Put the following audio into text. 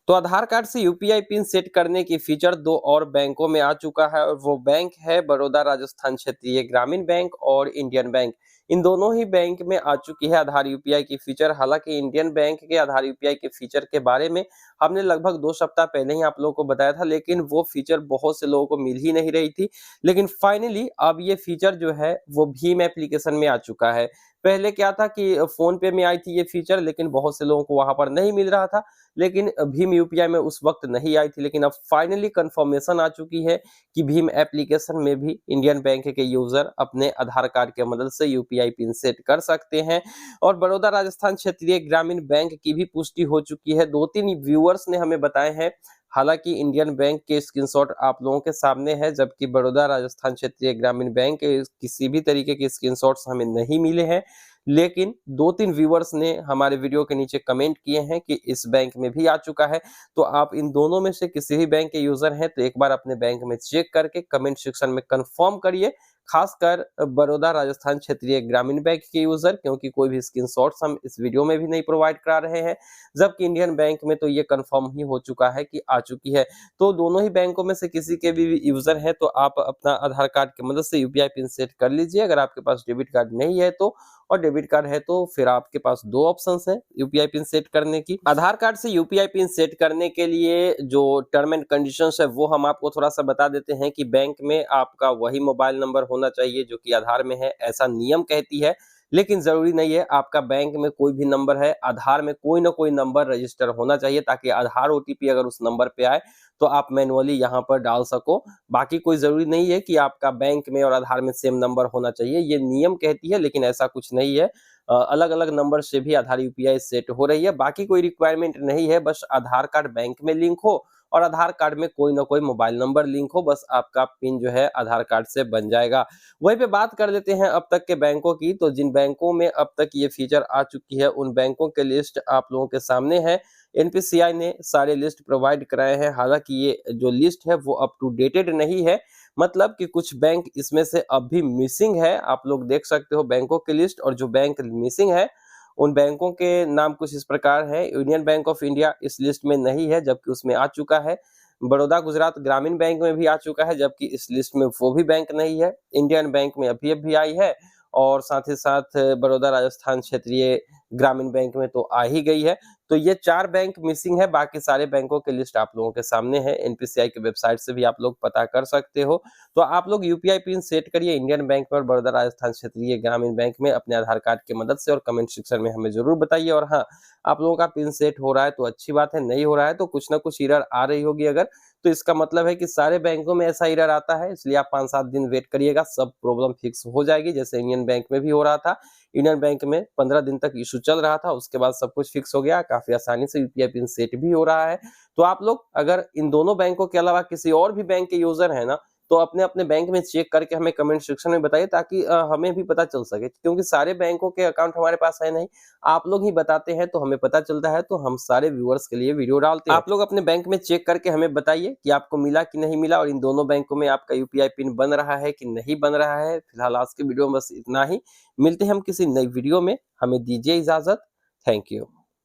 तो आधार कार्ड से UPI pin set करने की फीचर दो और बैंकों में आ चुका है और वो बैंक है बड़ौदा राजस्थान क्षेत्रीय ग्रामीण बैंक और इंडियन बैंक। इन दोनों ही बैंक में आ चुकी है आधार यूपीआई की फीचर। हालांकि इंडियन बैंक के आधार यूपीआई के फीचर के बारे में हमने लगभग 2 सप्ताह पहले ही आप लोगों को बताया था, लेकिन वो फीचर बहुत से लोगों को मिल ही नहीं रही थी। लेकिन फाइनली अब ये फीचर जो है वो भीम एप्लीकेशन में आ चुका है। पहले क्या था कि फोन पे में आई थी ये फीचर, लेकिन बहुत से लोगों को वहां पर नहीं मिल रहा था। लेकिन भीम यूपीआई में उस वक्त नहीं आई थी, लेकिन अब फाइनली कंफर्मेशन आ चुकी है कि भीम एप्लीकेशन में भी इंडियन बैंक के यूजर अपने आधार कार्ड के मदद से यूपीआई पिन सेट कर सकते हैं। और बड़ौदा राजस्थान क्षेत्रीय ग्रामीण बैंक की भी पुष्टि हो चुकी है। 2-3 व्यूअर्स ने हमें बताए हैं। हालांकि इंडियन बैंक के स्क्रीनशॉट आप लोगों के सामने है, जबकि बड़ौदा राजस्थान क्षेत्रीय ग्रामीण बैंक के किसी भी तरीके के स्क्रीनशॉट्स हमें नहीं मिले हैं। लेकिन 2-3 व्यूअर्स ने हमारे वीडियो के नीचे कमेंट किए हैं कि इस बैंक में भी आ चुका है। तो आप इन दोनों में से किसी भी बैंक के यूजर हैं तो एक बार अपने बैंक में चेक करके कमेंट सेक्शन में कंफर्म करिए। खासकर बड़ौदा राजस्थान क्षेत्रीय ग्रामीण बैंक के यूजर, क्योंकि कोई भी स्क्रीनशॉट्स हम इस वीडियो में भी नहीं प्रोवाइड करा रहे हैं। जबकि इंडियन बैंक में तो ये कंफर्म ही हो चुका है कि आ चुकी है। तो दोनों ही बैंकों में से किसी के भी यूजर हैं तो आप अपना आधार कार्ड की मदद से यूपीआई पिन सेट कर लीजिए। अगर आपके पास डेबिट कार्ड नहीं है तो, और डेबिट कार्ड है तो फिर आपके पास 2 ऑप्शंस हैं यूपीआई पिन सेट करने की। आधार कार्ड से यूपीआई पिन सेट करने के लिए जो टर्म एंड कंडीशंस है वो हम आपको थोड़ा सा बता देते हैं कि बैंक में आपका वही मोबाइल नंबर होना चाहिए जो कि आधार में है, ऐसा नियम कहती है। लेकिन जरूरी नहीं है आपका बैंक में कोई भी नंबर है, आधार में कोई ना कोई नंबर रजिस्टर होना चाहिए ताकि आधार ओटीपी अगर उस नंबर पे आए तो आप मैनुअली यहाँ पर डाल सको। बाकी कोई जरूरी नहीं है कि आपका बैंक में और आधार में सेम नंबर होना चाहिए, ये नियम कहती है, लेकिन ऐसा कुछ नहीं है। अलग अलग नंबर से भी आधार यूपीआई सेट हो रही है। बाकी कोई रिक्वायरमेंट नहीं है, बस आधार कार्ड बैंक में लिंक हो और आधार कार्ड में कोई ना कोई मोबाइल नंबर लिंक हो, बस आपका पिन जो है आधार कार्ड से बन जाएगा। वहीं पे बात कर लेते हैं अब तक के बैंकों की। तो जिन बैंकों में अब तक ये फीचर आ चुकी है उन बैंकों के लिस्ट आप लोगों के सामने है। एनपीसीआई ने सारे लिस्ट प्रोवाइड कराए हैं। हालांकि ये जो लिस्ट है वो अप टू डेटेड नहीं है, मतलब कि कुछ बैंक इसमें से अब भी मिसिंग है। आप लोग देख सकते हो बैंकों की लिस्ट, और जो बैंक मिसिंग है उन बैंकों के नाम कुछ इस प्रकार है। यूनियन बैंक ऑफ इंडिया इस लिस्ट में नहीं है, जबकि उसमें आ चुका है। बड़ौदा गुजरात ग्रामीण बैंक में भी आ चुका है, जबकि इस लिस्ट में वो भी बैंक नहीं है। इंडियन बैंक में अभी अभी आई है, और साथ ही साथ बड़ौदा राजस्थान क्षेत्रीय ग्रामीण बैंक में तो आ ही गई है। तो ये 4 बैंक मिसिंग है, बाकी सारे बैंकों की लिस्ट आप लोगों के सामने है। एनपीसीआई के वेबसाइट से भी आप लोग पता कर सकते हो। तो आप लोग यूपीआई पिन सेट करिए इंडियन बैंक में और बड़ौदा राजस्थान क्षेत्रीय ग्रामीण बैंक में अपने आधार कार्ड की मदद से, और कमेंट सेक्शन में हमें जरूर बताइए। और हाँ, आप लोगों का पिन सेट हो रहा है तो अच्छी बात है, नहीं हो रहा है तो कुछ ना कुछ एरर आ रही होगी अगर, तो इसका मतलब है कि सारे बैंकों में ऐसा एरर आता है। इसलिए आप 5-7 दिन वेट करिएगा, सब प्रॉब्लम फिक्स हो जाएगी। जैसे इंडियन बैंक में भी हो रहा था, यूनियन बैंक में 15 दिन तक इशू चल रहा था, उसके बाद सब कुछ फिक्स हो गया, काफी आसानी से यूपीआई पिन सेट भी हो रहा है। तो आप लोग अगर इन दोनों बैंकों के अलावा किसी और भी बैंक के यूजर है ना, तो अपने अपने बैंक में चेक करके हमें कमेंट सेक्शन में बताइए, ताकि हमें भी पता चल सके, क्योंकि सारे बैंकों के अकाउंट हमारे पास है नहीं। आप लोग ही बताते हैं तो हमें पता चलता है, तो हम सारे व्यूअर्स के लिए वीडियो डालते हैं। आप लोग अपने बैंक में चेक करके हमें बताइए कि आपको मिला कि नहीं मिला, और इन दोनों बैंकों में आपका यूपीआई पिन बन रहा है कि नहीं बन रहा है। फिलहाल आज के वीडियो में बस इतना ही। मिलते हैं हम किसी नई वीडियो में, हमें दीजिए इजाजत। Thank you.